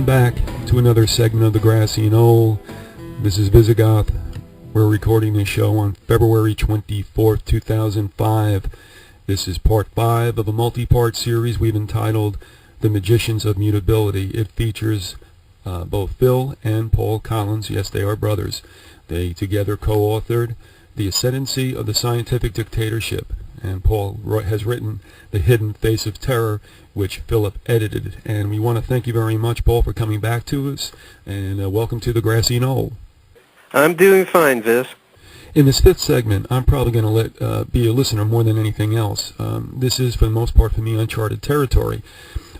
back to another segment of the Grassy Knoll. This is Vyzygoth. We're recording this show on February 24th, 2005. This is part 5 of a multi-part series we've entitled The Magicians of Mutability. It features both Phil and Paul Collins. Yes, they are brothers. They together co-authored The Ascendancy of the Scientific Dictatorship, and Paul has written The Hidden Face of Terror, which Philip edited. And we want to thank you very much, Paul, for coming back to us, and welcome to the Grassy Knoll. I'm doing fine, Viz. In this fifth segment, I'm probably going to let be a listener more than anything else. This is, for the most part, for me, uncharted territory.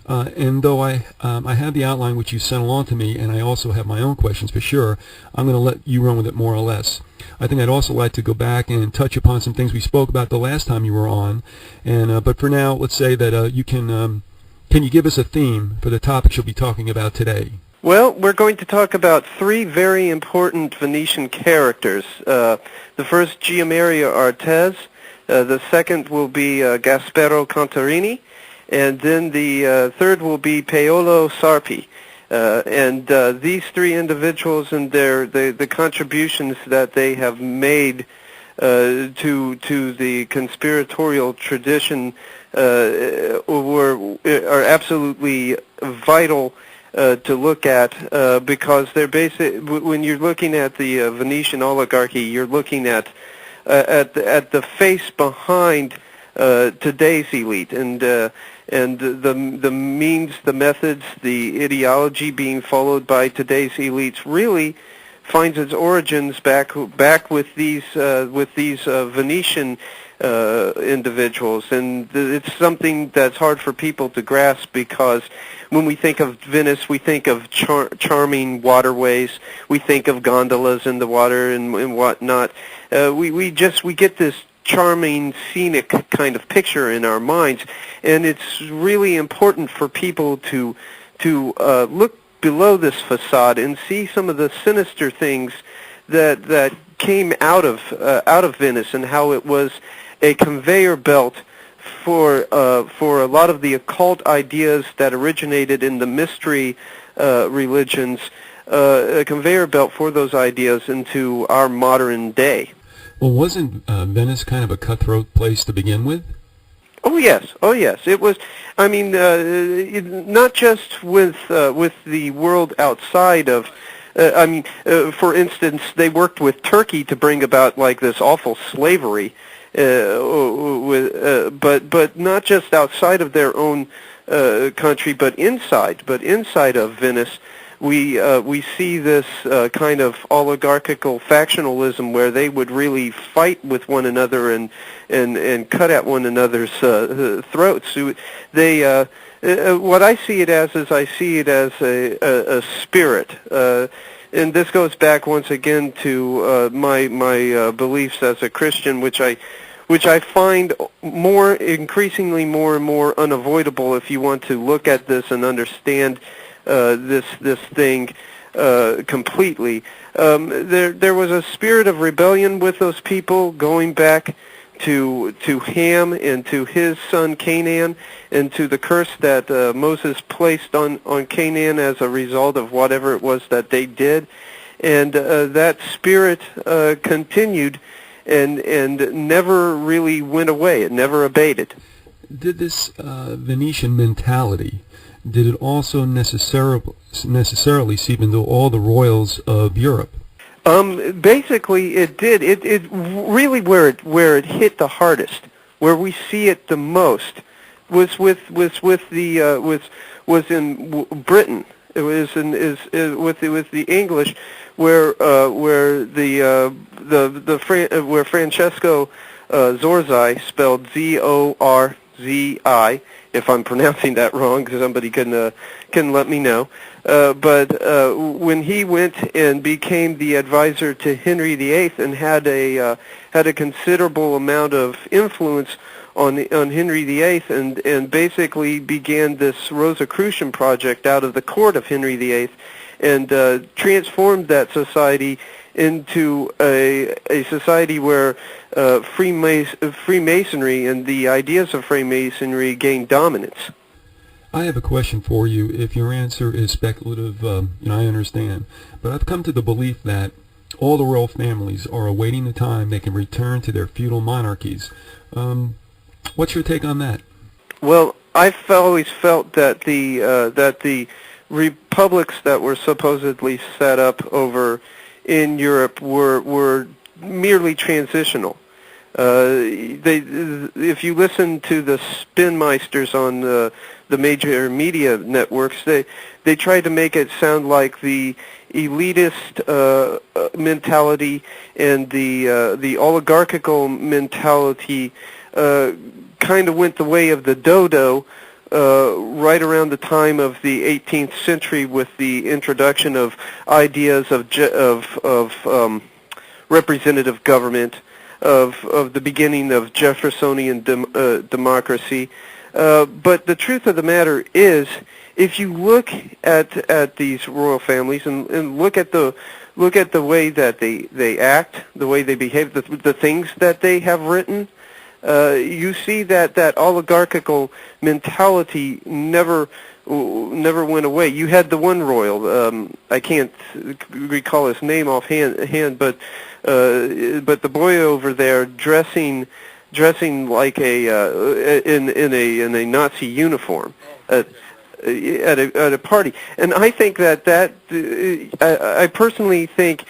And though I have the outline which you sent along to me, and I also have my own questions for sure, I'm going to let you run with it more or less. I think I'd also like to go back and touch upon some things we spoke about the last time you were on. And but for now, let's say that you can you give us a theme for the topics you'll be talking about today? Well, we're going to talk about 3 very important Venetian characters. The first, Giamaria Artes. The second will be Gaspero Contarini. And then the third will be Paolo Sarpi. And these 3 individuals and the contributions that they have made to the conspiratorial tradition are absolutely vital to look at, because they're when you're looking at the Venetian oligarchy, you're looking at the face behind today's elite, and the means, the methods, the ideology being followed by today's elites really finds its origins back with these Venetian individuals, and it's something that's hard for people to grasp, because when we think of Venice, we think of charming waterways, we think of gondolas in the water and whatnot. We get this charming, scenic kind of picture in our minds, and it's really important for people to look below this facade and see some of the sinister things that came out of Venice, and how it was a conveyor belt for a lot of the occult ideas that originated in the mystery religions, a conveyor belt for those ideas into our modern day. Well, wasn't Venice kind of a cutthroat place to begin with? Oh yes. It was. I mean, not just with the world outside of. For instance, they worked with Turkey to bring about like this awful slavery, but not just outside of their own country, but inside of Venice. We see this kind of oligarchical factionalism where they would really fight with one another and cut at one another's throats. They what I see it as is I see it as a spirit, and this goes back once again to my beliefs as a Christian, which I find increasingly more and more unavoidable if you want to look at this and understand this thing completely. There was a spirit of rebellion with those people, going back to Ham and to his son Canaan, and to the curse that Moses placed on Canaan as a result of whatever it was that they did, and that spirit continued and never really went away. It never abated. Did this Venetian mentality, did it also necessarily seep into all the royals of Europe? Basically, it did. It really where it hit the hardest, where we see it the most, was in Britain. It was with the English, where Francesco Zorzi, spelled Zorzi. If I'm pronouncing that wrong, somebody can let me know. But when he went and became the advisor to Henry VIII and had a considerable amount of influence on Henry VIII, and basically began this Rosicrucian project out of the court of Henry VIII, and transformed that society into a society where Freemasonry and the ideas of Freemasonry gained dominance. I have a question for you. If your answer is speculative, I understand. But I've come to the belief that all the royal families are awaiting the time they can return to their feudal monarchies. What's your take on that? Well, I've always felt that the republics that were supposedly set up over in Europe were merely transitional. If you listen to the spinmeisters on the major media networks, they try to make it sound like the elitist mentality and the oligarchical mentality kind of went the way of the dodo right around the time of the 18th century with the introduction of ideas of representative government, of the beginning of Jeffersonian democracy. But the truth of the matter is, if you look at these royal families and look at the way that they act, the way they behave, the things that they have written, you see that oligarchical mentality never went away. You had the one royal, I can't recall his name offhand, but the boy over there dressing like in a Nazi uniform at a party, and I think that I personally think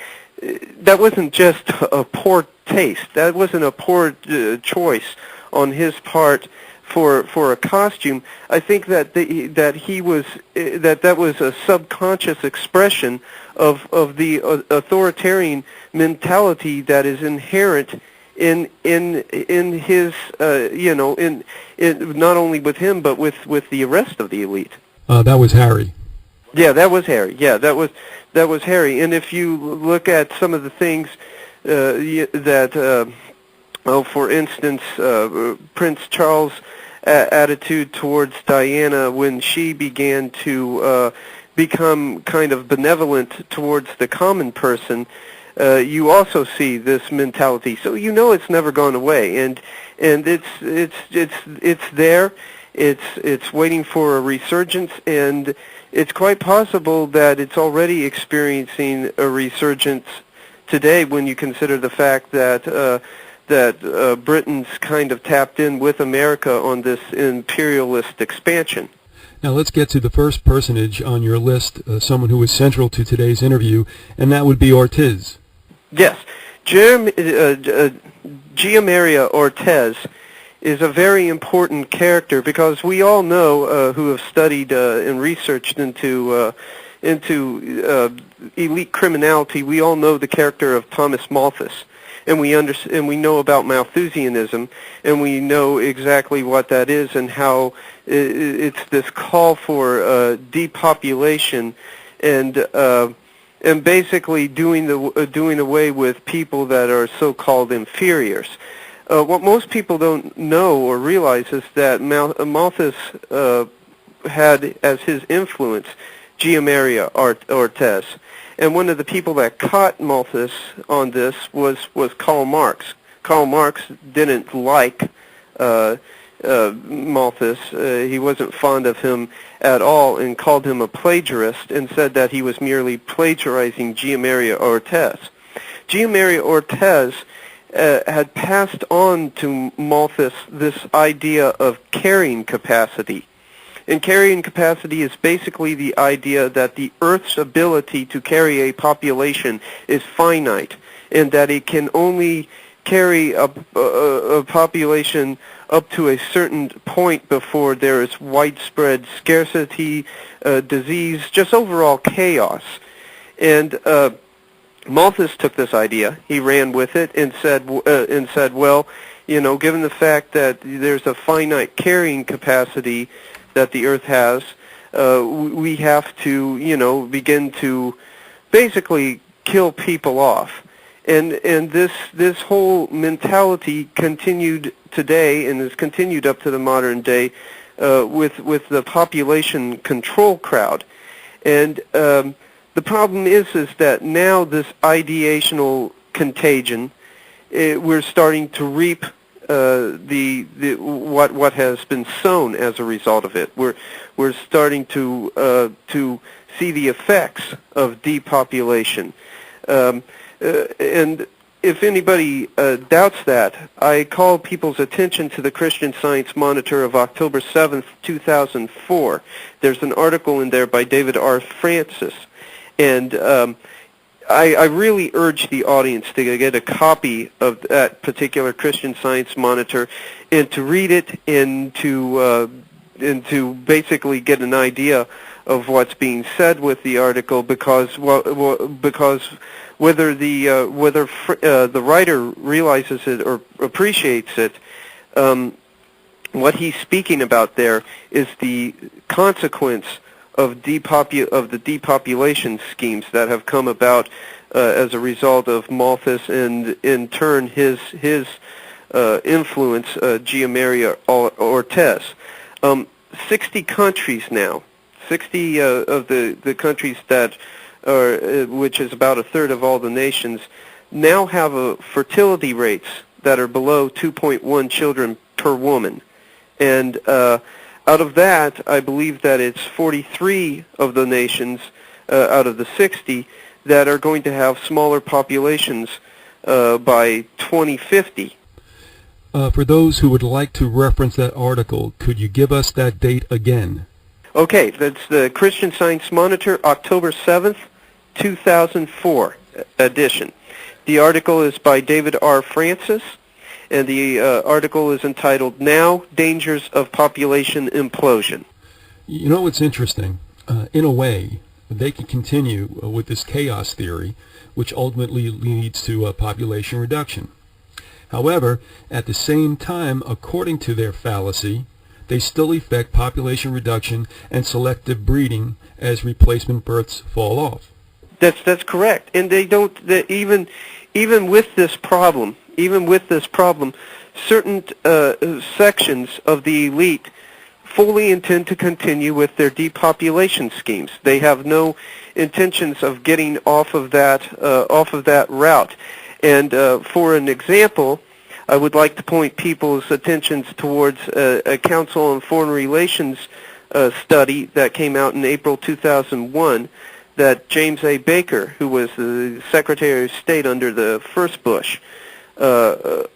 that wasn't just a poor taste. That wasn't a poor choice on his part for a costume. I think that that was a subconscious expression of the authoritarian mentality that is inherent in his in not only with him but with the rest of the elite. That was Harry. Yeah, that was Harry. Yeah, that was Harry. And if you look at some of the things for instance, Prince Charles' attitude towards Diana when she began to become kind of benevolent towards the common person, you also see this mentality. So it's never gone away, and it's there. It's waiting for a resurgence, and it's quite possible that it's already experiencing a resurgence today when you consider the fact that Britain's kind of tapped in with America on this imperialist expansion. Now let's get to the first personage on your list, someone who was central to today's interview, and that would be Ortiz. Yes. Giamaria Ortiz is a very important character because we all know who have studied and researched into elite criminality. We all know the character of Thomas Malthus, and we know about Malthusianism, and we know exactly what that is and how it's this call for depopulation and basically doing away with people that are so-called inferiors. What most people don't know or realize is that Malthus had as his influence Giamaria Ortiz. And one of the people that caught Malthus on this was Karl Marx. Karl Marx didn't like Malthus. He wasn't fond of him at all and called him a plagiarist and said that he was merely plagiarizing Giamaria Ortiz. Giamaria Ortiz had passed on to Malthus this idea of carrying capacity. And carrying capacity is basically the idea that the Earth's ability to carry a population is finite, and that it can only carry a population up to a certain point before there is widespread scarcity, disease, just overall chaos. And Malthus took this idea, he ran with it, and said, well, given the fact that there's a finite carrying capacity that the Earth has, we have to, begin to basically kill people off. And this whole mentality continued today and has continued up to the modern day with the population control crowd. And the problem is that now this ideational contagion, we're starting to reap what has been sown as a result of it. We're starting to see the effects of depopulation, and if anybody doubts that, I call people's attention to the Christian Science Monitor of October 7th, 2004. There's an article in there by David R. Francis, and I really urge the audience to get a copy of that particular Christian Science Monitor and to read it and to basically get an idea of what's being said with the article, because whether the writer realizes it or appreciates it, what he's speaking about there is the consequence of the depopulation schemes that have come about as a result of Malthus and in turn his influence, Gianmaria Ortiz. 60 countries now, 60 of the countries that are, which is about a third of all the nations, now have fertility rates that are below 2.1 children per woman. And out of that, I believe that it's 43 of the nations out of the 60 that are going to have smaller populations by 2050. For those who would like to reference that article, could you give us that date again? Okay, that's the Christian Science Monitor, October 7th, 2004 edition. The article is by David R. Francis, and the article is entitled, Now, Dangers of Population Implosion. You know what's interesting? In a way, they can continue with this chaos theory, which ultimately leads to population reduction. However, at the same time, according to their fallacy, they still effect population reduction and selective breeding as replacement births fall off. That's correct, and they don't. Even with this problem, certain sections of the elite fully intend to continue with their depopulation schemes. They have no intentions of getting off of that route. And for an example, I would like to point people's attentions towards a Council on Foreign Relations study that came out in April 2001 that James A. Baker, who was the Secretary of State under the first Bush, was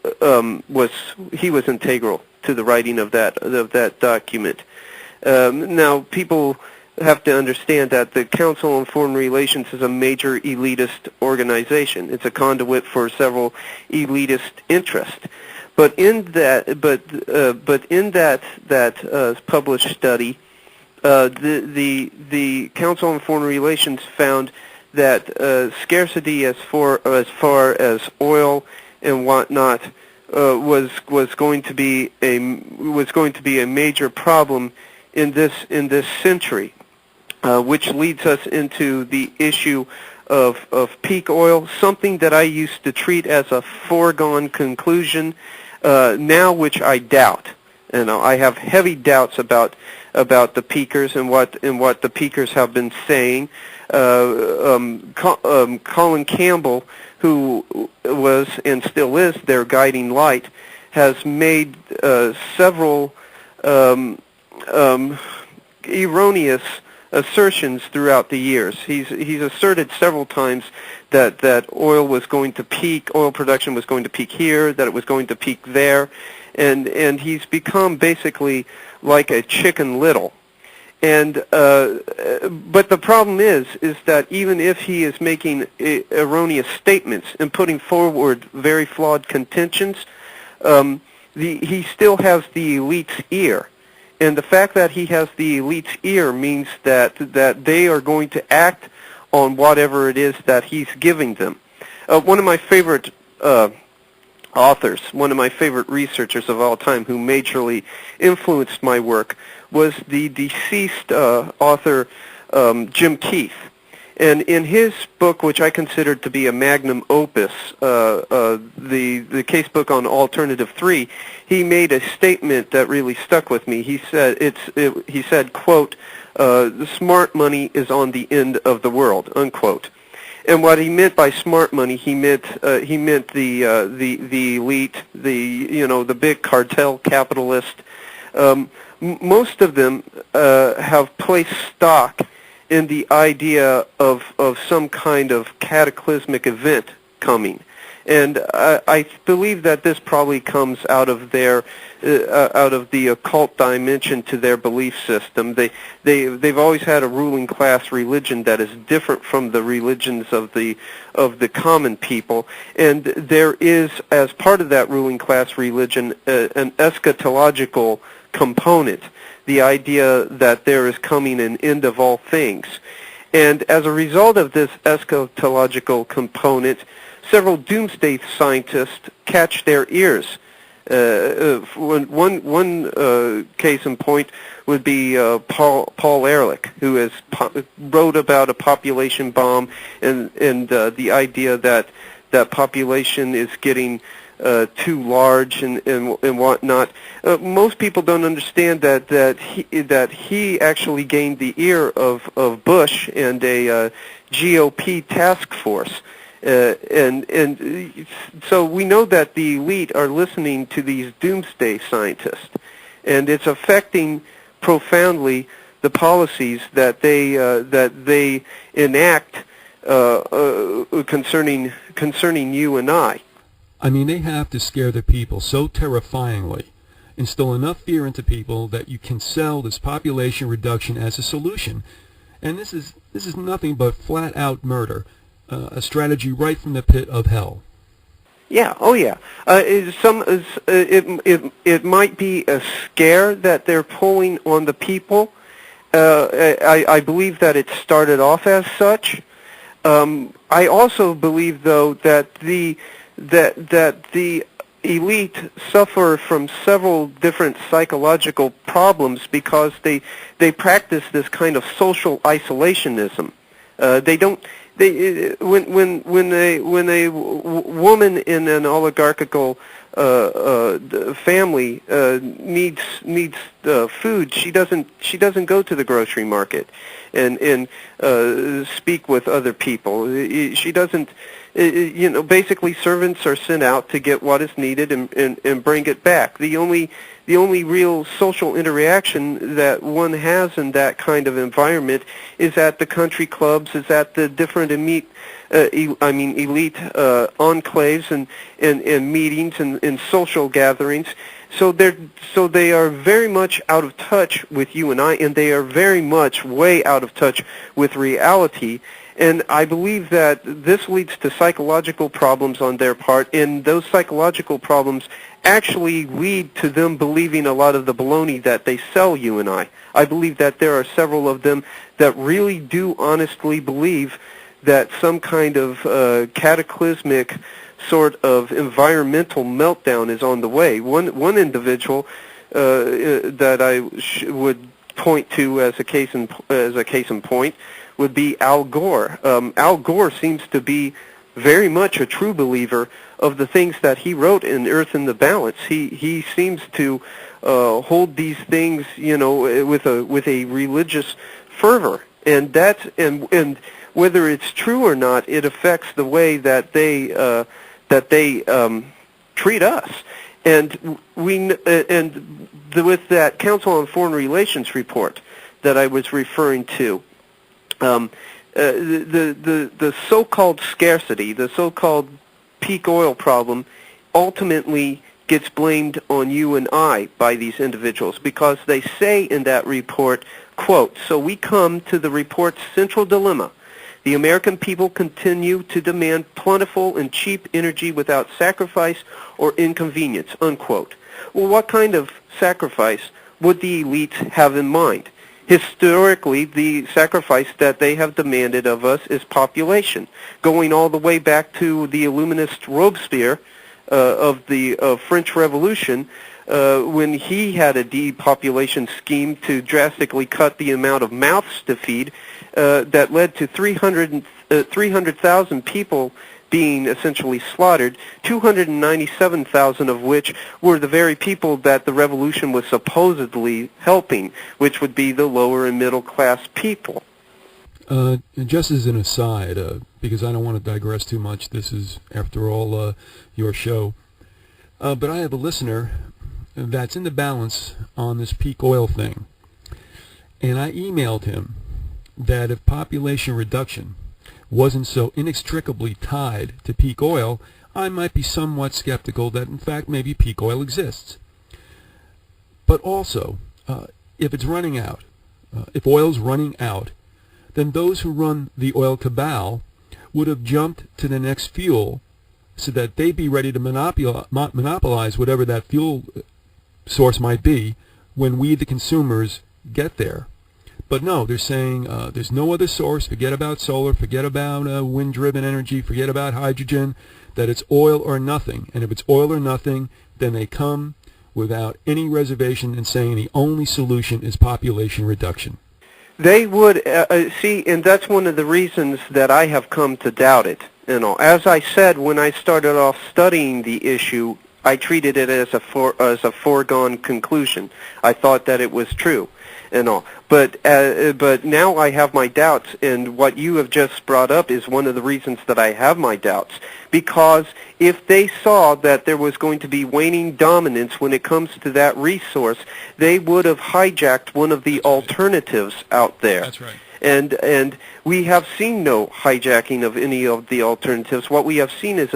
integral to the writing of that document. Now, people have to understand that the Council on Foreign Relations is a major elitist organization. It's a conduit for several elitist interests. But in that published study, the Council on Foreign Relations found that scarcity as far as oil and whatnot was going to be a major problem in this century, which leads us into the issue of peak oil, something that I used to treat as a foregone conclusion, now which I doubt. You know, I have heavy doubts about the peakers and what the peakers have been saying. Colin Campbell, who was and still is their guiding light, has made several erroneous assertions throughout the years. He's asserted several times that oil production was going to peak here, that it was going to peak there, and he's become basically like a Chicken Little. And but the problem is that even if he is making erroneous statements and putting forward very flawed contentions, he still has the elite's ear. And the fact that he has the elite's ear means that they are going to act on whatever it is that he's giving them. One of my favorite authors, one of my favorite researchers of all time who majorly influenced my work was the deceased author Jim Keith. And in his book, which I considered to be a magnum opus, the case book on Alternative 3, he made a statement that really stuck with me. He said, quote, "The smart money is on the end of the world," unquote. And what he meant by smart money, he meant the elite, the big cartel capitalist. Most of them have placed stock in the idea of some kind of cataclysmic event coming. And I believe that this probably comes out of their out of the occult dimension to their belief system. They've always had a ruling class religion that is different from the religions of the common people, and there is, as part of that ruling class religion, an eschatological component, the idea that there is coming an end of all things. And as a result of this eschatological component, several doomsday scientists catch their ears. One case in point would be Paul Ehrlich, who has wrote about a population bomb and the idea that population is getting too large and whatnot. Most people don't understand that he actually gained the ear of Bush and a GOP task force. And so we know that the elite are listening to these doomsday scientists, and it's affecting profoundly the policies that they enact concerning you and I. I mean, they have to scare the people so terrifyingly, instill enough fear into people that you can sell this population reduction as a solution. And this is nothing but flat-out murder, a strategy right from the pit of hell. Yeah. Oh, yeah. It might be a scare that they're pulling on the people. I believe that it started off as such. I also believe, though, that the elite suffer from several different psychological problems because they practice this kind of social isolationism. When a woman in an oligarchical family needs food, she doesn't go to the grocery market and speak with other people. She doesn't. Basically, servants are sent out to get what is needed and bring it back. The only real social interaction that one has in that kind of environment is at the country clubs, is at the different elite enclaves and meetings and social gatherings. So they are very much out of touch with you and I, and they are very much way out of touch with reality. And I believe that this leads to psychological problems on their part, and those psychological problems actually lead to them believing a lot of the baloney that they sell you and I. I believe that there are several of them that really do honestly believe that some kind of cataclysmic sort of environmental meltdown is on the way. One individual that I would point to as a case in point would be Al Gore. Al Gore seems to be very much a true believer of the things that he wrote in Earth in the Balance. He seems to hold these things, with a religious fervor, and whether it's true or not, it affects the way that they treat us. And with that Council on Foreign Relations report that I was referring to, the so-called scarcity, the so-called peak oil problem, ultimately gets blamed on you and I by these individuals because they say in that report, quote, "So we come to the report's central dilemma. The American people continue to demand plentiful and cheap energy without sacrifice or inconvenience," unquote. Well, what kind of sacrifice would the elites have in mind? Historically, the sacrifice that they have demanded of us is population, going all the way back to the Illuminist Robespierre of the French Revolution, when he had a depopulation scheme to drastically cut the amount of mouths to feed, that led to 300,000 people being essentially slaughtered, 297,000 of which were the very people that the revolution was supposedly helping, which would be the lower and middle class people. Just as an aside, because I don't want to digress too much, this is, after all, your show. But I have a listener that's in the balance on this peak oil thing. And I emailed him that if population reduction wasn't so inextricably tied to peak oil, I might be somewhat skeptical that, in fact, maybe peak oil exists. But also, if it's running out, if oil's running out, then those who run the oil cabal would have jumped to the next fuel so that they'd be ready to monopolize whatever that fuel source might be when we, the consumers, get there. But no, they're saying there's no other source. Forget about solar, forget about wind-driven energy, forget about hydrogen, that it's oil or nothing. And if it's oil or nothing, then they come without any reservation and saying the only solution is population reduction. They would see, and that's one of the reasons that I have come to doubt it. You know, as I said when I started off studying the issue, I treated it as a foregone conclusion. I thought that it was true, and all. But now I have my doubts, and what you have just brought up is one of the reasons that I have my doubts. Because if they saw that there was going to be waning dominance when it comes to that resource, they would have hijacked one of the alternatives out there. That's right. And we have seen no hijacking of any of the alternatives. What we have seen is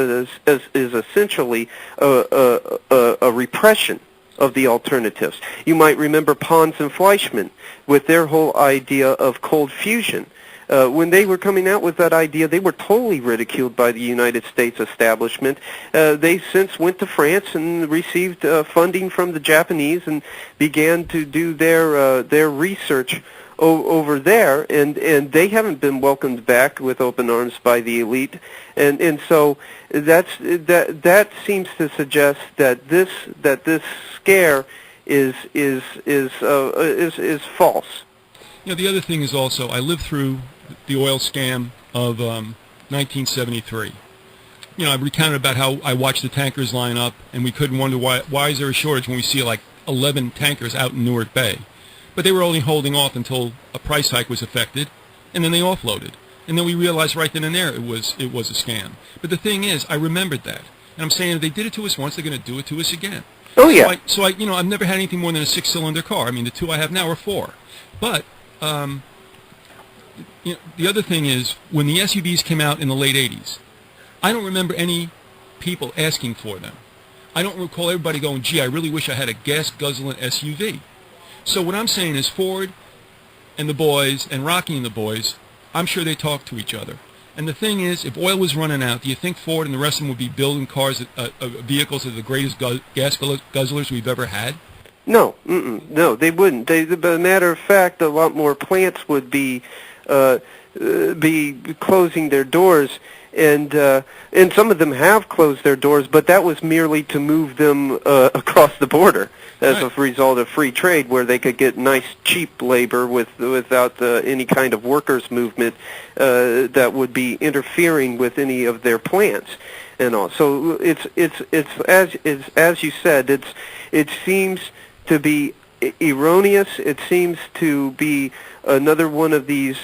essentially a repression of the alternatives. You might remember Pons and Fleischmann with their whole idea of cold fusion. When they were coming out with that idea, they were totally ridiculed by the United States establishment. They since went to France and received funding from the Japanese and began to do their research over there, and they haven't been welcomed back with open arms by the elite, and so that seems to suggest that this scare is false. You know, the other thing is also, I lived through the oil scam of 1973. You know, I recounted about how I watched the tankers line up, and we couldn't wonder why is there a shortage when we see like 11 tankers out in Newark Bay. But they were only holding off until a price hike was effected, and then they offloaded. And then we realized right then and there it was a scam. But the thing is, I remembered that, and I'm saying if they did it to us once, they're going to do it to us again. Oh yeah. So I, you know, I've never had anything more than a 6-cylinder car. I mean, the two I have now are 4. But you know, the other thing is, when the SUVs came out in the late 80s, I don't remember any people asking for them. I don't recall everybody going, gee, I really wish I had a gas-guzzling SUV. So what I'm saying is Ford and the boys and Rocky and the boys, I'm sure they talk to each other. And the thing is, if oil was running out, do you think Ford and the rest of them would be building cars, vehicles that are the greatest gas guzzlers we've ever had? No, no, they wouldn't. But as a matter of fact, a lot more plants would be closing their doors, and some of them have closed their doors, but that was merely to move them across the border as a result of free trade, where they could get nice, cheap labor without any kind of workers' movement that would be interfering with any of their plants and all. So it's as you said, it seems to be erroneous. It seems to be another one of these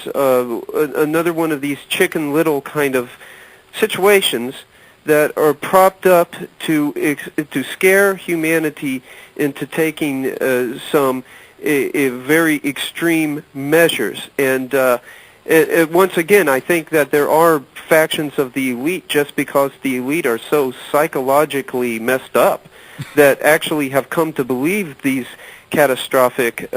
Chicken Little kind of situations that are propped up to scare humanity into taking some very extreme measures. And once again, I think that there are factions of the elite, just because the elite are so psychologically messed up, that actually have come to believe these catastrophic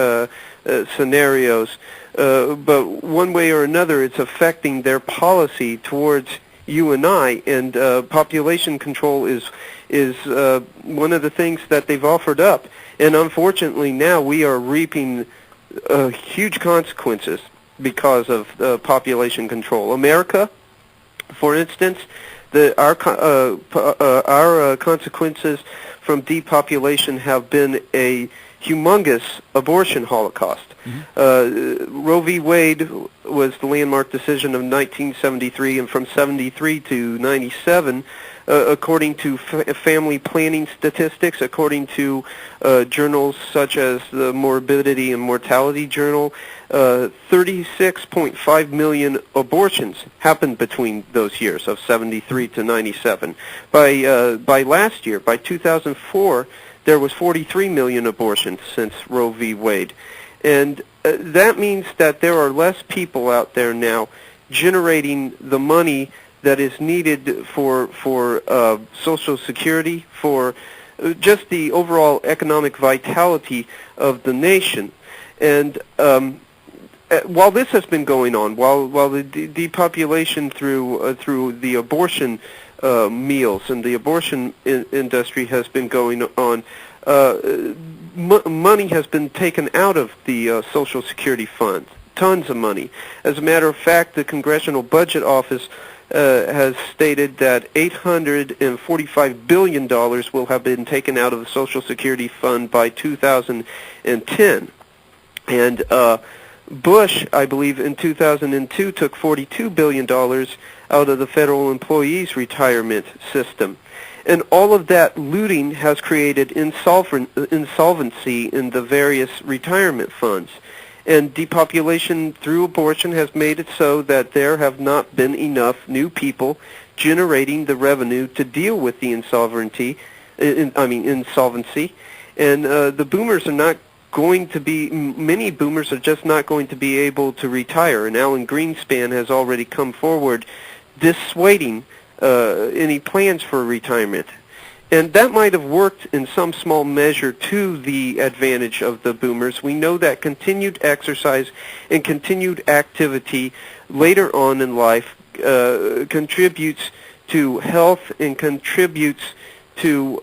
scenarios. But one way or another, it's affecting their policy towards you and I, and population control is one of the things that they've offered up. And unfortunately, now we are reaping huge consequences because of population control. America, for instance, our consequences from depopulation have been a humongous abortion holocaust. Roe v. Wade was the landmark decision of 1973, and from 73 to 97, according to family planning statistics, according to journals such as the Morbidity and Mortality Journal, 36.5 million abortions happened between those years of 73 to 97. By last year, by 2004, there was 43 million abortions since Roe v. Wade. And that means that there are less people out there now generating the money that is needed for Social Security, for just the overall economic vitality of the nation. And while this has been going on, while the depopulation through the abortion meals and the abortion industry has been going on, money has been taken out of the Social Security fund, tons of money. As a matter of fact, the Congressional Budget Office has stated that $845 billion will have been taken out of the Social Security fund by 2010. And Bush, I believe, in 2002 took $42 billion out of the federal employees' retirement system. And all of that looting has created insolvency in the various retirement funds. And depopulation through abortion has made it so that there have not been enough new people generating the revenue to deal with the insolvency. And the boomers are not going to be, many boomers are just not going to be able to retire. And Alan Greenspan has already come forward dissuading any plans for retirement. And that might have worked in some small measure to the advantage of the boomers. We know that continued exercise and continued activity later on in life contributes to health and contributes to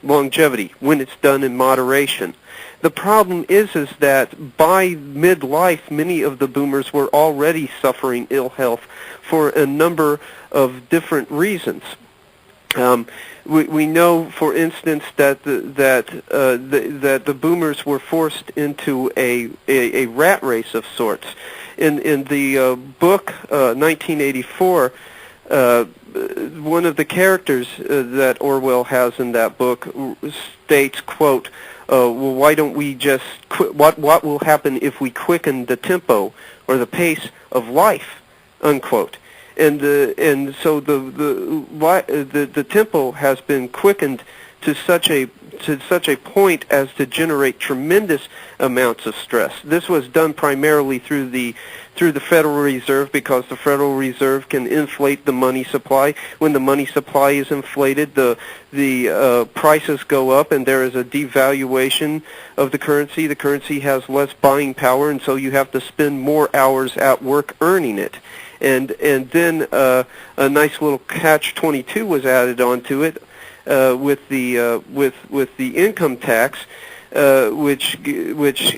longevity when it's done in moderation. The problem is that by midlife, many of the boomers were already suffering ill health for a number of different reasons. We know, for instance, that the boomers were forced into a rat race of sorts. In the book 1984, one of the characters that Orwell has in that book states, quote, well, why don't we just what will happen if we quicken the tempo or the pace of life, unquote. And so the tempo has been quickened to such a point as to generate tremendous amounts of stress. This was done primarily through the Federal Reserve, because the Federal Reserve can inflate the money supply. When the money supply is inflated, the prices go up, and there is a devaluation of the currency. The currency has less buying power, and so you have to spend more hours at work earning it. And then a nice little catch-22 was added onto it with the income tax, which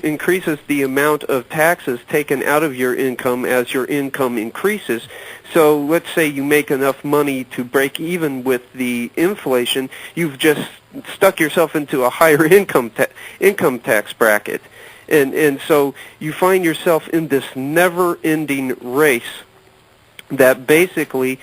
increases the amount of taxes taken out of your income as your income increases. So let's say you make enough money to break even with the inflation, you've just stuck yourself into a higher income tax bracket, and so you find yourself in this never-ending race that basically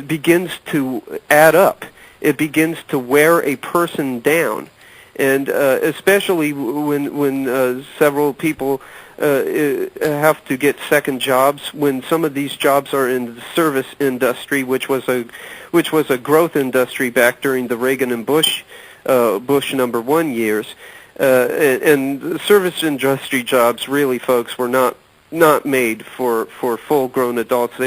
begins to add up. It begins to wear a person down, and especially when several people have to get second jobs, when some of these jobs are in the service industry, which was a growth industry back during the Reagan and Bush number 1 years, and service industry jobs, really, folks, were not made for full-grown adults.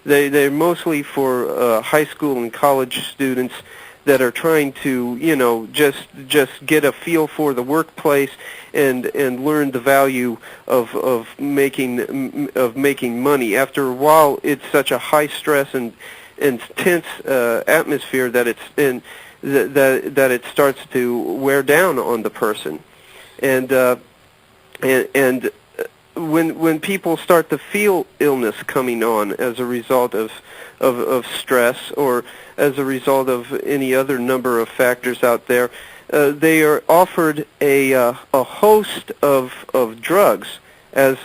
They're mostly for high school and college students that are trying to, just get a feel for the workplace and learn the value of making money. After a while, it's such a high stress and tense atmosphere that that it starts to wear down on the person, and when people start to feel illness coming on as a result of stress, or as a result of any other number of factors out there, they are offered a host of drugs as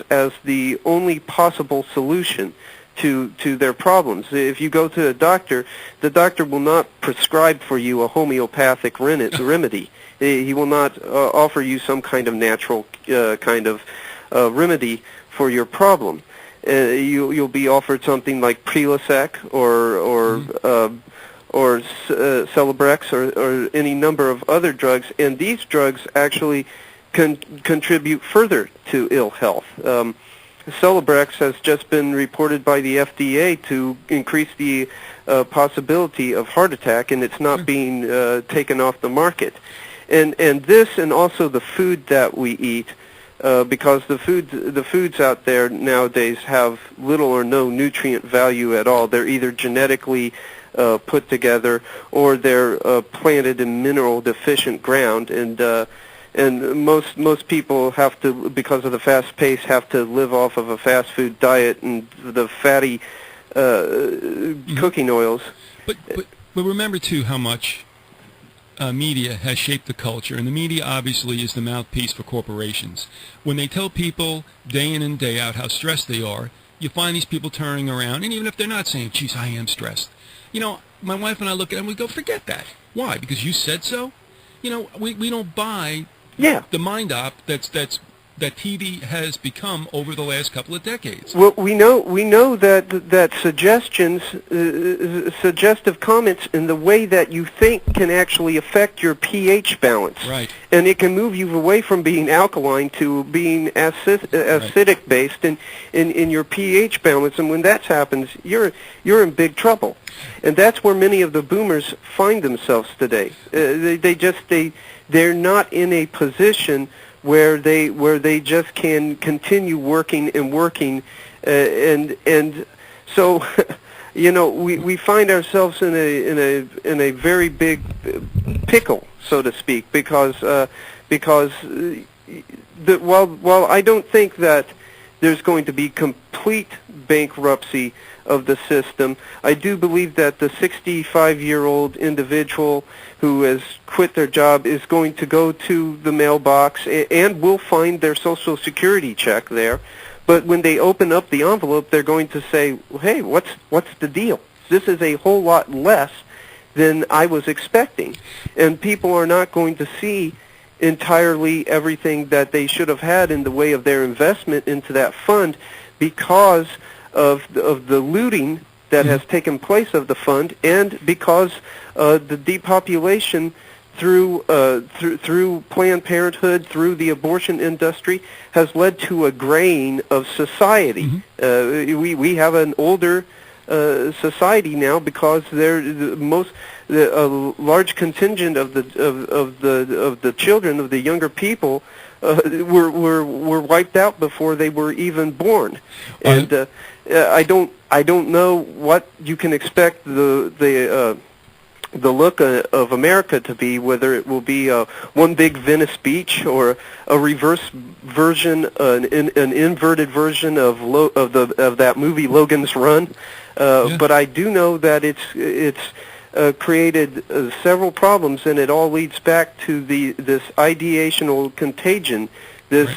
the only possible solution to their problems. If you go to a doctor, the doctor will not prescribe for you a homeopathic remedy. He will not offer you some kind of natural kind of remedy for your problem. You'll be offered something like Prilosec or Celebrex or any number of other drugs, and these drugs actually contribute further to ill health. Celebrex has just been reported by the FDA to increase the possibility of heart attack, and it's not being taken off the market. And this, and also the food that we eat, because the foods out there nowadays have little or no nutrient value at all. They're either genetically put together, or they're planted in mineral deficient ground, and most people have to, because of the fast pace, have to live off of a fast food diet and the fatty cooking oils. But remember too how much media has shaped the culture, and the media obviously is the mouthpiece for corporations. When they tell people day in and day out how stressed they are, you find these people turning around, and even if they're not saying, geez, I am stressed. You know, my wife and I look at it and we go, forget that. Why? Because you said so? You know, we don't buy the mind-op that TV has become over the last couple of decades. Well, we know that suggestions, suggestive comments in the way that you think can actually affect your pH balance. Right. And it can move you away from being alkaline to being acidic based in your pH balance. And when that happens, you're in big trouble. And that's where many of the boomers find themselves today. They're not in a position where they just can continue working, and so you know, we find ourselves in a very big pickle, so to speak, because while I don't think that there's going to be complete bankruptcy of the system, I do believe that the 65-year-old individual who has quit their job is going to go to the mailbox and will find their Social Security check there. But when they open up the envelope, they're going to say, well, hey, what's the deal? This is a whole lot less than I was expecting. And people are not going to see entirely everything that they should have had in the way of their investment into that fund, because of the looting that has taken place of the fund, and because the depopulation through Planned Parenthood, through the abortion industry, has led to a graying of society. We have an older society now because a large contingent of the children, of the younger people, were wiped out before they were even born. And I don't know what you can expect the look of America to be, whether it will be one big Venice Beach or a reverse version, an inverted version of that movie Logan's Run. But I do know that it's created several problems, and it all leads back to this ideational contagion, this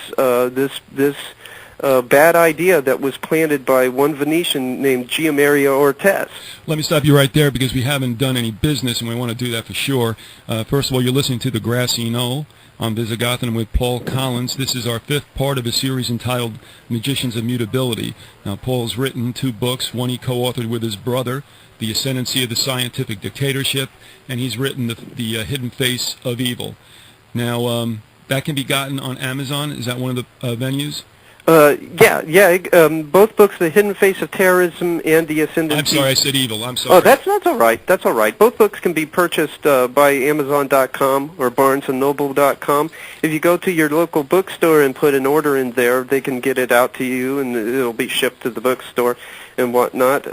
bad idea that was planted by one Venetian named Gianmaria Ortez. Let me stop you right there, because we haven't done any business, and we want to do that for sure. First of all, you're listening to The Grassy Knoll on Vyzygoth, and I'm with Paul Collins. This is our fifth part of a series entitled Magicians of Mutability. Now, Paul's written 2 books. One he co-authored with his brother, The Ascendancy of the Scientific Dictatorship, and he's written the Hidden Face of Evil. Now, that can be gotten on Amazon. Is that one of the venues? Both books, The Hidden Face of Terrorism and The Ascendancy. I'm sorry, I said evil. I'm sorry. Oh, that's all right. That's all right. Both books can be purchased by Amazon.com or BarnesandNoble.com. If you go to your local bookstore and put an order in there, they can get it out to you, and it'll be shipped to the bookstore and whatnot.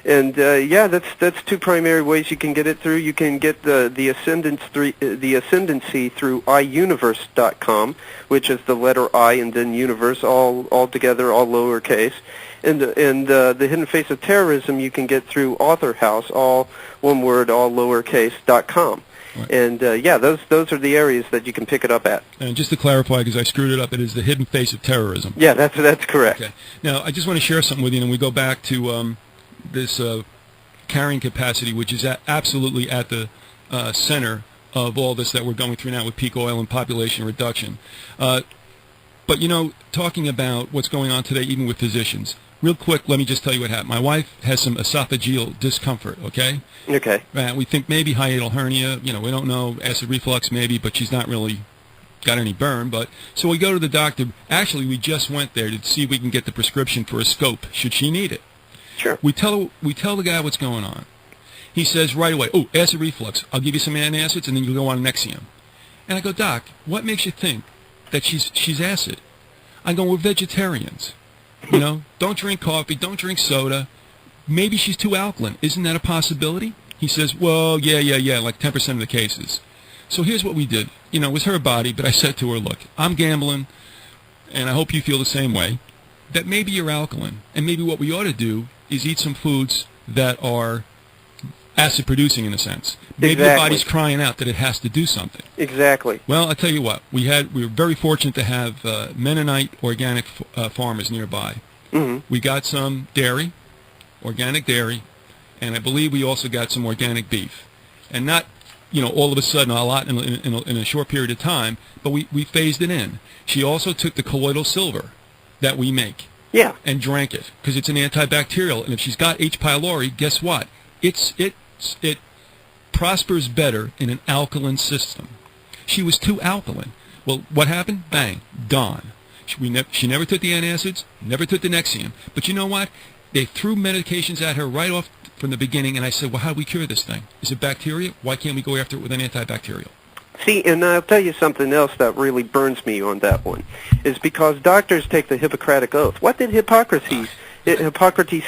That's 2 primary ways you can get it through. You can get the Ascendancy through iUniverse.com, which is the letter I and then universe, all together, all lowercase. And the Hidden Face of Terrorism you can get through Author House, all one word, all lowercase .com. Right. And yeah, those are the areas that you can pick it up at. And just to clarify, because I screwed it up, it is the hidden face of terrorism. Yeah, that's correct. Okay. Now, I just want to share something with you, and we go back to this carrying capacity, which is absolutely at the center of all this that we're going through now with peak oil and population reduction. But, you know, talking about what's going on today, even with physicians, real quick, let me just tell you what happened. My wife has some esophageal discomfort, okay? Okay. We think maybe hiatal hernia, you know, we don't know, acid reflux maybe, but she's not really got any burn. But so we go to the doctor. Actually, we just went there to see if we can get the prescription for a scope, should she need it. Sure. We tell the guy what's going on. He says right away, oh, acid reflux. I'll give you some antacids, and then you'll go on Nexium. And I go, Doc, what makes you think that she's acid? I go, we're vegetarians. You know, don't drink coffee, don't drink soda. Maybe she's too alkaline. Isn't that a possibility? He says, well, yeah, like 10% of the cases. So here's what we did. You know, it was her body, but I said to her, look, I'm gambling, and I hope you feel the same way, that maybe you're alkaline. And maybe what we ought to do is eat some foods that are acid producing in a sense. Maybe your body's crying out that it has to do something. Exactly. Well, I'll tell you what, we were very fortunate to have Mennonite organic farmers nearby. Mm-hmm. We got some dairy, organic dairy, and I believe we also got some organic beef. And not, you know, all of a sudden a lot in a short period of time, but we phased it in. She also took the colloidal silver that we make. Yeah. And drank it because it's an antibacterial. And if she's got H. pylori, guess what? It prospers better in an alkaline system. She was too alkaline. Well, what happened? Bang, gone. She never took the antacids, never took the Nexium. But you know what? They threw medications at her right off from the beginning, and I said, well, how do we cure this thing? Is it bacteria? Why can't we go after it with an antibacterial? See, and I'll tell you something else that really burns me on that one, is because doctors take the Hippocratic Oath. What did Hippocrates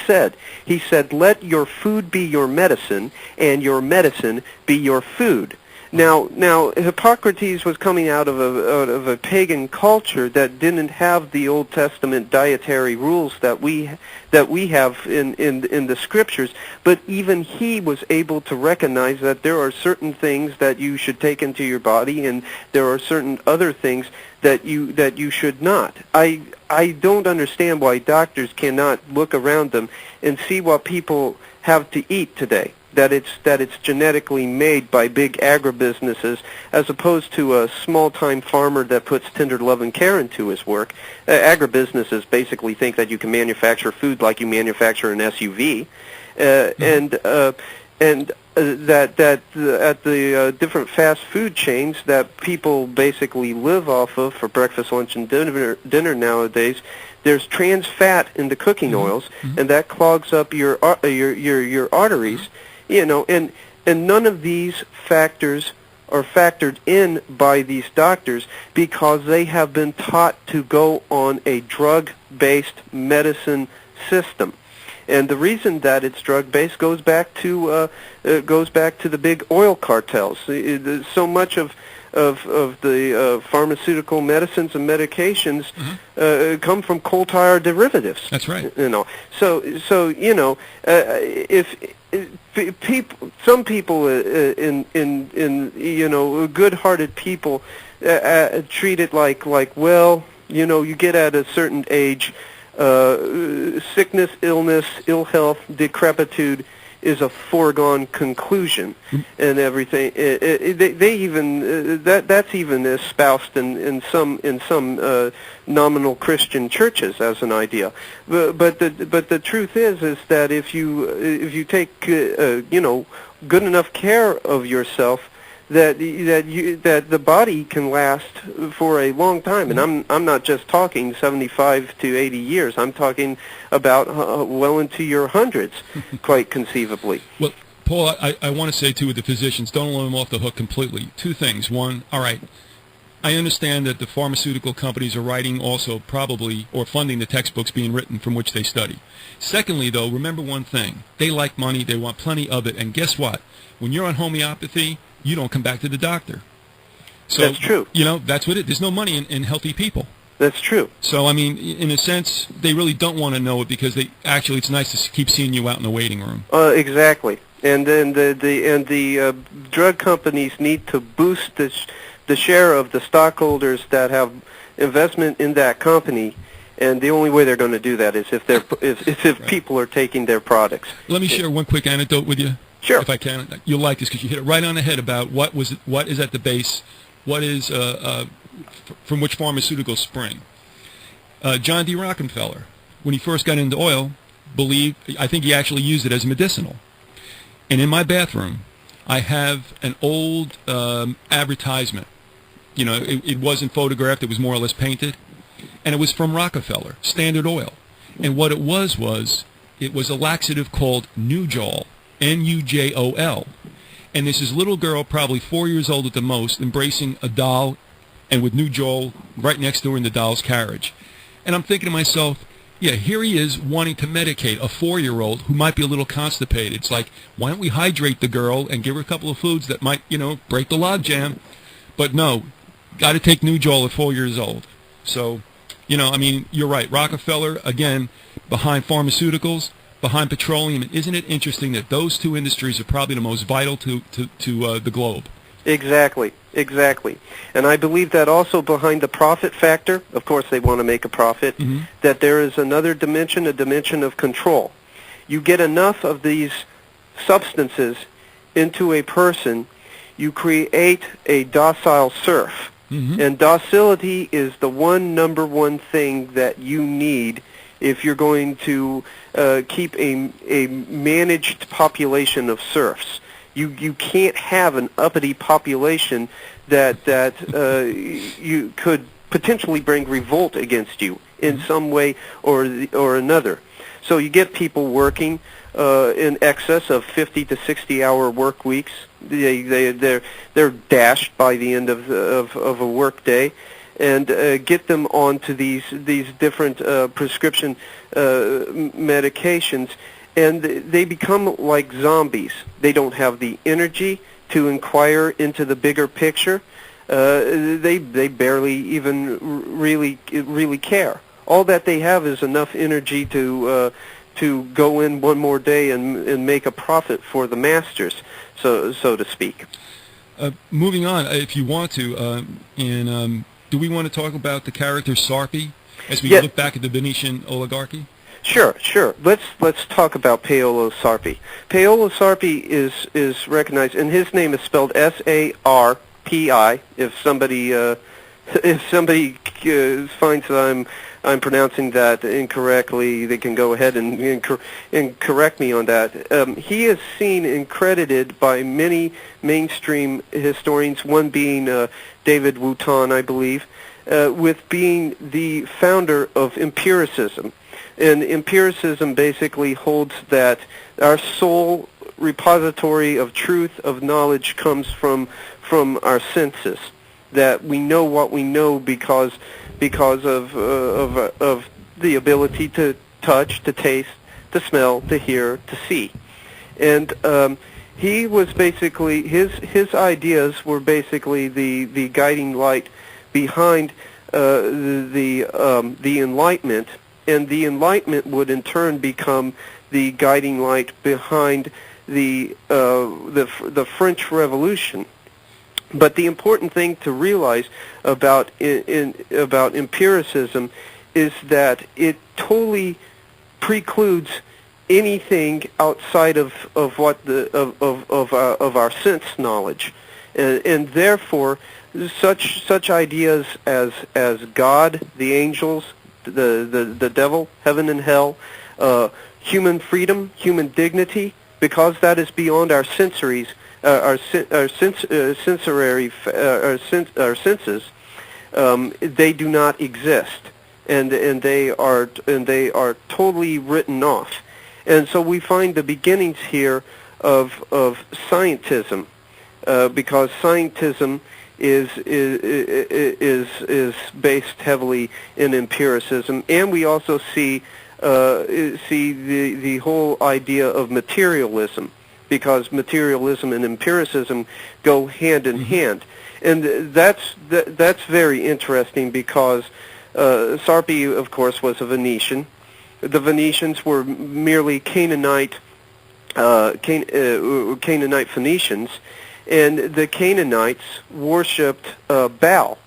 said? He said, let your food be your medicine, and your medicine be your food. Now, Hippocrates was coming out of a pagan culture that didn't have the Old Testament dietary rules that we have in the scriptures. But even he was able to recognize that there are certain things that you should take into your body, and there are certain other things that you should not. I don't understand why doctors cannot look around them and see what people have to eat today. That it's genetically made by big agribusinesses, as opposed to a small-time farmer that puts tender love and care into his work. Agribusinesses basically think that you can manufacture food like you manufacture an SUV, and that at the different fast food chains that people basically live off of for breakfast, lunch, and dinner nowadays, there's trans fat in the cooking oils, and that clogs up your arteries. You know, and none of these factors are factored in by these doctors because they have been taught to go on a drug-based medicine system. And the reason that it's drug-based goes back to the big oil cartels. So much of the pharmaceutical medicines and medications come from coal tar derivatives. That's right. You know, so you know, some people in you know, good-hearted people treat it like well, you know, you get at a certain age, sickness, illness, ill health, decrepitude is a foregone conclusion, and everything. They even that's even espoused in some nominal Christian churches as an idea. But the truth is that if you take you know, good enough care of yourself, that the body can last for a long time, and I'm not just talking 75 to 80 years. I'm talking about well into your hundreds, quite conceivably. Well, Paul, I want to say too with the physicians, don't let them off the hook completely. Two things. One, all right, I understand that the pharmaceutical companies are writing also probably or funding the textbooks being written from which they study. Secondly, though, remember one thing: they like money, they want plenty of it, and guess what? When you're on homeopathy, you don't come back to the doctor. So, that's true. You know, that's what it is. There's no money in healthy people. That's true. So, I mean, in a sense, they really don't want to know it because it's nice to keep seeing you out in the waiting room. Exactly. And then the drug companies need to boost the share of the stockholders that have investment in that company, and the only way they're going to do that is if Right. people are taking their products. Let me share one quick anecdote with you, Sure. if I can. You'll like this because you hit it right on the head about what is at the base, what is from which pharmaceuticals spring. John D. Rockefeller, when he first got into oil, I think he actually used it as medicinal. And in my bathroom, I have an old advertisement. You know, it wasn't photographed, it was more or less painted. And it was from Rockefeller, Standard Oil. And what it was a laxative called Nujol, Nujol. And there's this little girl, probably 4 years old at the most, embracing a doll, and with Nujol right next to her in the doll's carriage. And I'm thinking to myself, yeah, here he is wanting to medicate a 4-year-old who might be a little constipated. It's like, why don't we hydrate the girl and give her a couple of foods that might, break the logjam? But no, got to take Nujol at 4 years old. So, you're right. Rockefeller, again, behind pharmaceuticals, behind petroleum. And isn't it interesting that those two industries are probably the most vital to the globe? Exactly. And I believe that also behind the profit factor, of course they want to make a profit, that there is another dimension, a dimension of control. You get enough of these substances into a person, you create a docile serf. And docility is the number one thing that you need if you're going to keep a managed population of serfs. You can't have an uppity population that you could potentially bring revolt against you in some way or another. So you get people working in excess of 50 to 60-hour work weeks. They're dashed by the end of a work day, and get them onto these different prescription medications. And they become like zombies. They don't have the energy to inquire into the bigger picture. They barely even really care. All that they have is enough energy to go in one more day and make a profit for the masters, so to speak. Moving on, if you want to, do we want to talk about the character Sarpi as we look back at the Venetian oligarchy? Sure. Let's talk about Paolo Sarpi. Paolo Sarpi is recognized, and his name is spelled S-A-R-P-I. If somebody finds that I'm pronouncing that incorrectly, they can go ahead and correct me on that. He is seen and credited by many mainstream historians, one being David Wooton, I believe, with being the founder of empiricism. And empiricism basically holds that our sole repository of truth, of knowledge, comes from our senses. That we know what we know because of the ability to touch, to taste, to smell, to hear, to see. And he was basically his ideas were basically the guiding light behind the Enlightenment. And the Enlightenment would in turn become the guiding light behind the French Revolution. But the important thing to realize about empiricism is that it totally precludes anything outside of our sense knowledge, and therefore such ideas as God, the angels, the devil, heaven and hell, human freedom, human dignity, because that is beyond our senses, they do not exist, and they are totally written off. And so we find the beginnings here of scientism, because scientism is based heavily in empiricism, and we also see the whole idea of materialism, because materialism and empiricism go hand in hand, and that's very interesting because Sarpi, of course, was a Venetian. The Venetians were merely Canaanite Canaanite Phoenicians, and the Canaanites worshipped Baal,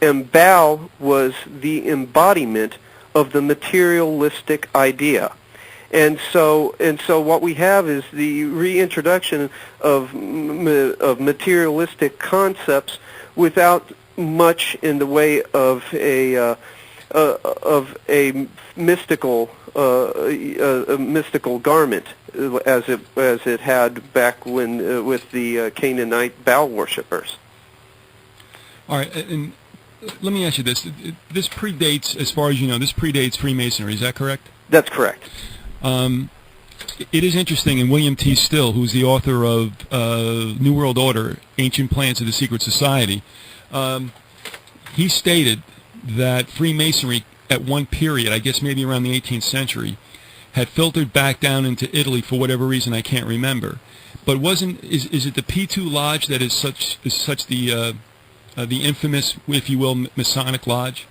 and Baal was the embodiment of the materialistic idea. And so what we have is the reintroduction of materialistic concepts without much in the way of a mystical garment, as it had back when with the Canaanite Baal worshippers. All right, and let me ask you this: this predates, as far as you know, this predates Freemasonry. Is that correct? That's correct. It is interesting, and William T. Still, who's the author of New World Order, Ancient Plans of the Secret Society, he stated that Freemasonry, at one period, I guess maybe around the 18th century, had filtered back down into Italy for whatever reason I can't remember. But is it the P2 Lodge that is such the infamous, if you will, Masonic Lodge?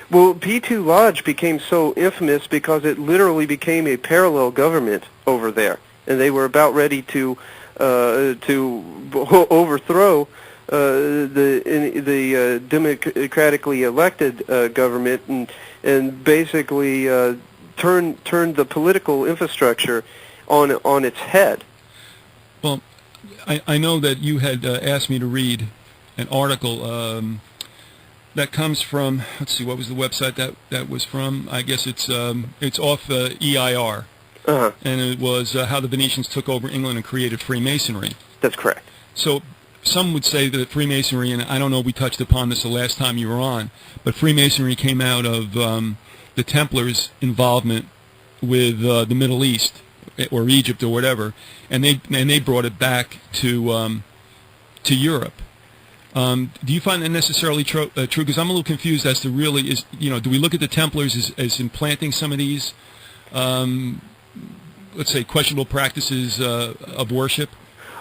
Well, P2 Lodge became so infamous because it literally became a parallel government over there, and they were about ready to overthrow the democratically elected government and basically turn the political infrastructure on its head. Well, I know that you had asked me to read an article that comes from, let's see, what was the website that was from? I guess it's off EIR. Uh-huh. And it was how the Venetians took over England and created Freemasonry. That's correct. So some would say that Freemasonry, and I don't know if we touched upon this the last time you were on, but Freemasonry came out of the Templars' involvement with the Middle East or Egypt or whatever, and they brought it back to Europe. Do you find that necessarily true? Because I'm a little confused as to really do we look at the Templars as implanting some of these, let's say, questionable practices of worship?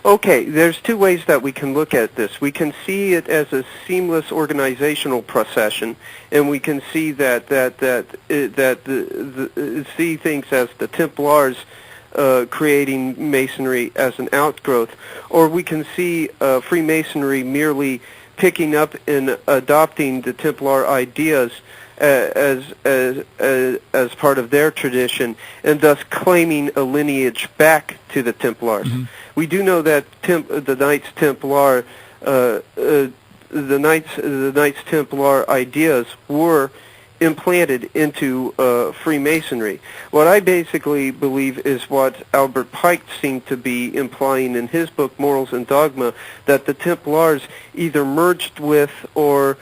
Okay, there's two ways that we can look at this. We can see it as a seamless organizational procession, and we can see see things as the Templars creating Masonry as an outgrowth, or we can see Freemasonry merely picking up and adopting the Templar ideas as part of their tradition, and thus claiming a lineage back to the Templars. Mm-hmm. We do know that the Knights Templar, the Knights Templar ideas were implanted into Freemasonry. What I basically believe is what Albert Pike seemed to be implying in his book Morals and Dogma, that the Templars either merged with or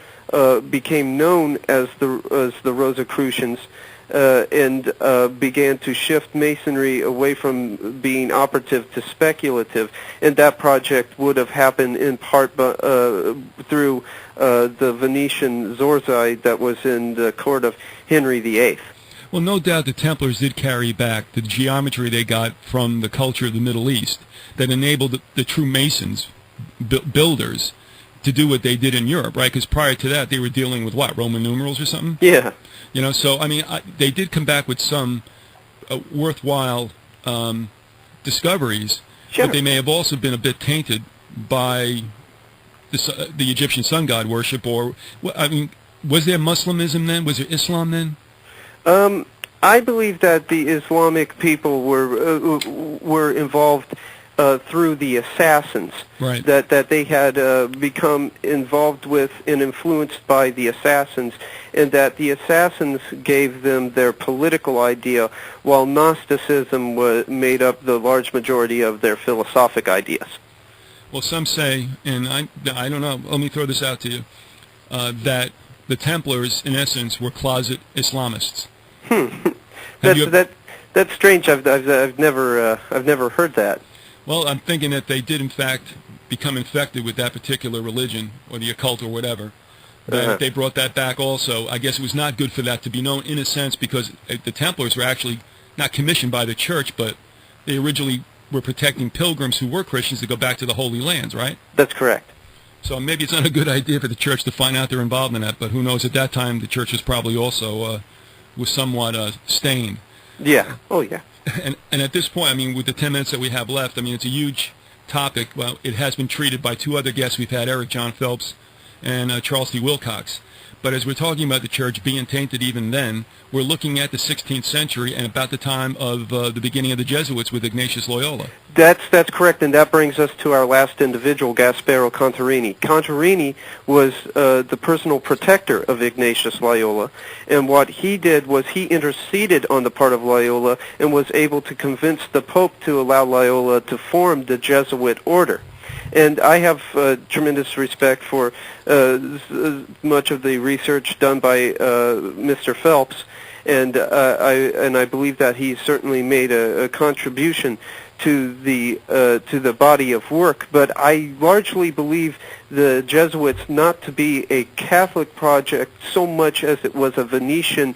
became known as the Rosicrucians and began to shift Masonry away from being operative to speculative, and that project would have happened in part through the Venetian Zorzai that was in the court of Henry VIII. Well, no doubt the Templars did carry back the geometry they got from the culture of the Middle East that enabled the true Masons, builders, to do what they did in Europe, right? Because prior to that, they were dealing with what, Roman numerals or something? Yeah. So, I mean, they did come back with some worthwhile discoveries, sure. But they may have also been a bit tainted by the Egyptian sun god worship, or, I mean, was there Muslimism then? Was there Islam then? I believe that the Islamic people were involved through the assassins, right. that they had become involved with and influenced by the assassins, and that the assassins gave them their political idea, while Gnosticism made up the large majority of their philosophic ideas. Well, some say, and I don't know, let me throw this out to you, that the Templars, in essence, were closet Islamists. That's strange. I've never heard that. Well, I'm thinking that they did, in fact, become infected with that particular religion, or the occult, or whatever. That they brought that back also. I guess it was not good for that to be known, in a sense, because the Templars were actually not commissioned by the church, but they originally were protecting pilgrims who were Christians to go back to the Holy Lands, right? That's correct. So maybe it's not a good idea for the church to find out they're involved in that, but who knows, at that time the church was probably also was somewhat stained. Yeah. Oh, yeah. And at this point, I mean, with the 10 minutes that we have left, I mean, it's a huge topic. Well, it has been treated by two other guests we've had, Eric John Phelps and Charles T. Wilcox. But as we're talking about the church being tainted even then, we're looking at the 16th century and about the time of the beginning of the Jesuits with Ignatius Loyola. That's correct, and that brings us to our last individual, Gasparo Contarini. Contarini was the personal protector of Ignatius Loyola, and what he did was he interceded on the part of Loyola and was able to convince the Pope to allow Loyola to form the Jesuit order. And I have tremendous respect for much of the research done by Mr. Phelps, and I believe that he certainly made a contribution to the body of work. But I largely believe the Jesuits not to be a Catholic project so much as it was a Venetian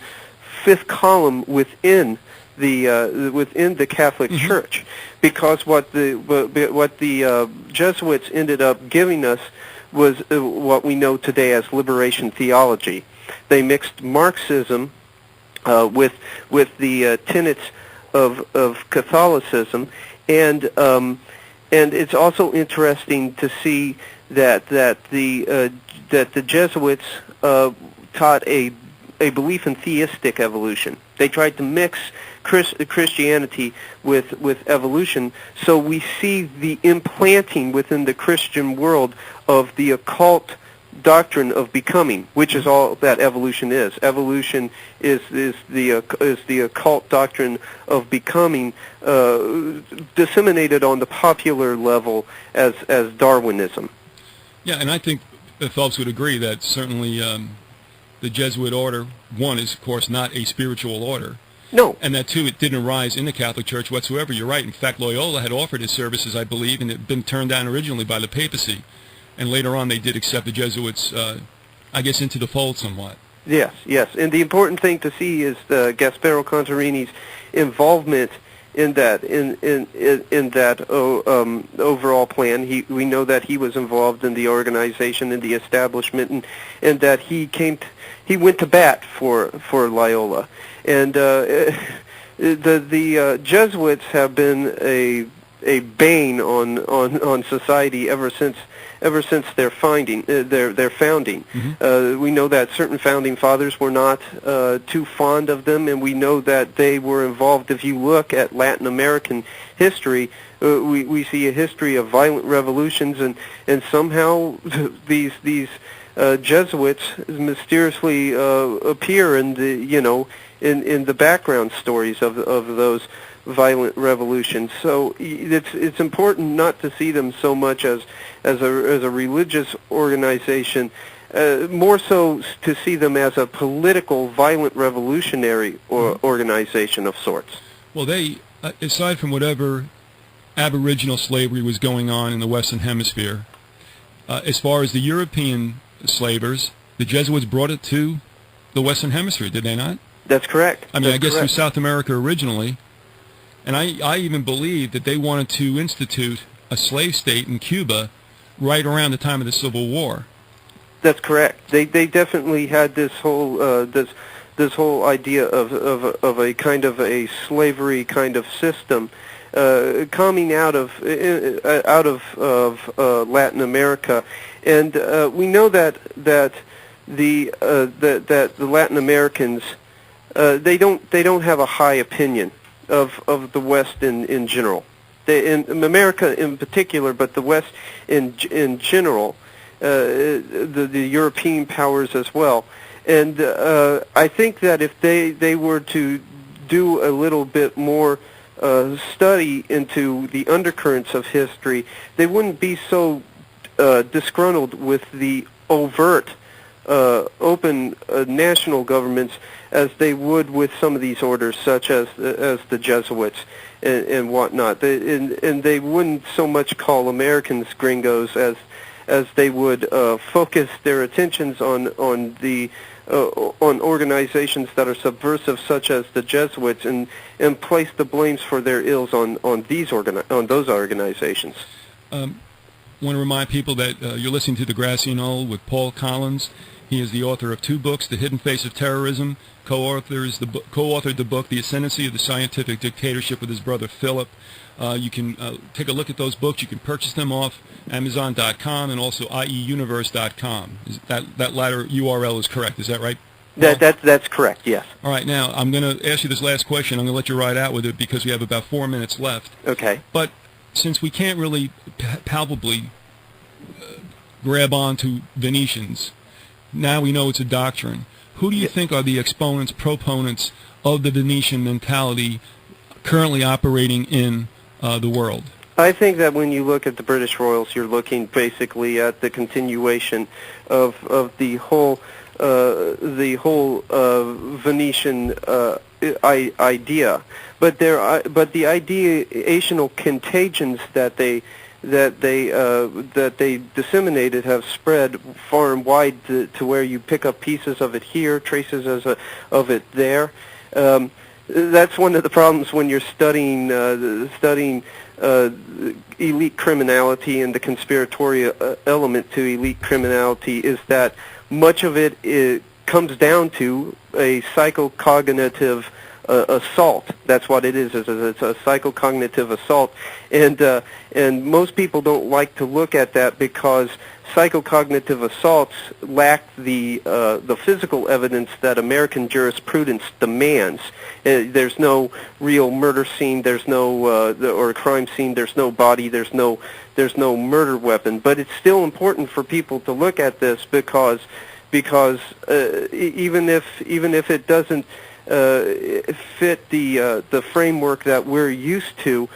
fifth column within the Catholic Church, because what the Jesuits ended up giving us was what we know today as liberation theology. They mixed Marxism with the tenets of Catholicism, and it's also interesting to see that the Jesuits taught a belief in theistic evolution. They tried to mix Christianity with evolution, so we see the implanting within the Christian world of the occult doctrine of becoming, which is all that evolution is. Evolution is the occult doctrine of becoming, disseminated on the popular level as Darwinism. Yeah, and I think Phelps would agree that certainly the Jesuit order, one, is of course not a spiritual order. No. And that, too, it didn't arise in the Catholic Church whatsoever. You're right. In fact, Loyola had offered his services, I believe, and it had been turned down originally by the papacy. And later on, they did accept the Jesuits, I guess, into the fold somewhat. Yes. And the important thing to see is Gasparo Contarini's involvement in that overall plan. We know that he was involved in the organization and the establishment, and that he went to bat for Loyola. And the Jesuits have been a bane on society ever since their founding. Mm-hmm. We know that certain founding fathers were not too fond of them, and we know that they were involved. If you look at Latin American history, we see a history of violent revolutions, and somehow these Jesuits mysteriously appear in the background stories of those violent revolutions. So it's important not to see them so much as a religious organization, more so to see them as a political, violent, revolutionary organization of sorts. Well, they, aside from whatever aboriginal slavery was going on in the Western Hemisphere, as far as the European slavers, the Jesuits brought it to the Western Hemisphere, did they not? That's correct. I mean, That's I guess correct. through South America originally, and I even believe that they wanted to institute a slave state in Cuba right around the time of the Civil War. That's correct. They definitely had this whole this whole idea of a kind of a slavery kind of system coming out of Latin America, and we know that the Latin Americans they don't have a high opinion of the West in general. In America in particular, but the West in general, the European powers as well. And I think that if they were to do a little bit more study into the undercurrents of history, they wouldn't be so disgruntled with the overt, open national governments as they would with some of these orders, such as the Jesuits and whatnot. And they wouldn't so much call Americans gringos as they would focus their attentions on organizations that are subversive, such as the Jesuits, and place the blames for their ills on those organizations. I want to remind people that you're listening to The Grassy Knoll with Paul Collins. He is the author of 2 books, The Hidden Face of Terrorism, co-authored the book The Ascendancy of the Scientific Dictatorship with his brother Philip. You can take a look at those books. You can purchase them off Amazon.com and also IEuniverse.com. That latter URL is correct. Is that right? That's correct, yes. All right, now I'm going to ask you this last question. I'm going to let you ride out with it because we have about 4 minutes left. Okay. But since we can't really palpably grab on to Venetians, now we know it's a doctrine. Who do you think are the exponents, proponents of the Venetian mentality currently operating in the world? I think that when you look at the British Royals, you're looking basically at the continuation of the whole Venetian idea, but the ideational contagions that they disseminated have spread far and wide to where you pick up pieces of it here, traces of it there. That's one of the problems when you're studying elite criminality and the conspiratorial element to elite criminality, is that much of it comes down to a psychocognitive assault. That's what it is. It's a psychocognitive assault, and most people don't like to look at that because psychocognitive assaults lack the physical evidence that American jurisprudence demands. There's no real murder scene. There's no or crime scene. There's no body. There's no murder weapon. But it's still important for people to look at this because even if it doesn't fit the framework that we're used to,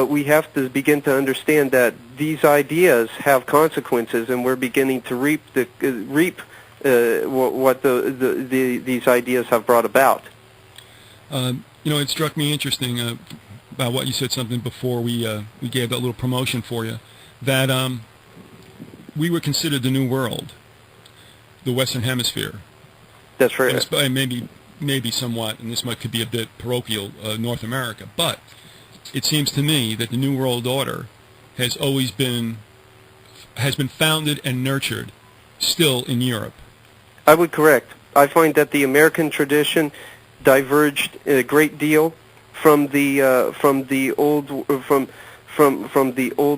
we have to begin to understand that these ideas have consequences, and we're beginning to reap what these ideas have brought about. It struck me interesting about what you said something before we gave that little promotion for you, that we were considered the New World, the Western Hemisphere. That's right. And maybe somewhat, and this could be a bit parochial, North America, but it seems to me that the New World Order has been founded and nurtured still in Europe. I would correct. I find that the American tradition diverged a great deal from the old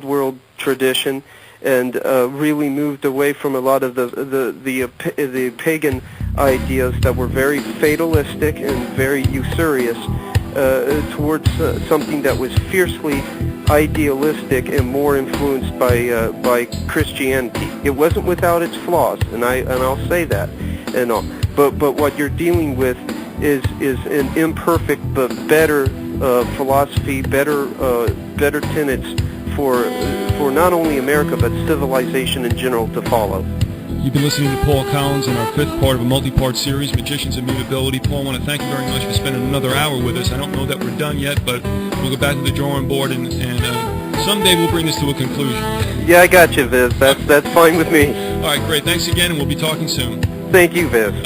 world tradition, and really moved away from a lot of the pagan ideas that were very fatalistic and very usurious, towards something that was fiercely idealistic and more influenced by Christianity. It wasn't without its flaws, and I'll say that, and all. But what you're dealing with is an imperfect but better philosophy, better tenets for not only America but civilization in general to follow. You've been listening to Paul Collins in our 5th part of a multi-part series, Magicians of Mutability. Paul, I want to thank you very much for spending another hour with us. I don't know that we're done yet, but we'll go back to the drawing board, and someday we'll bring this to a conclusion. Yeah, I got you, Viz. That's fine with me. All right, great. Thanks again, and we'll be talking soon. Thank you, Viz.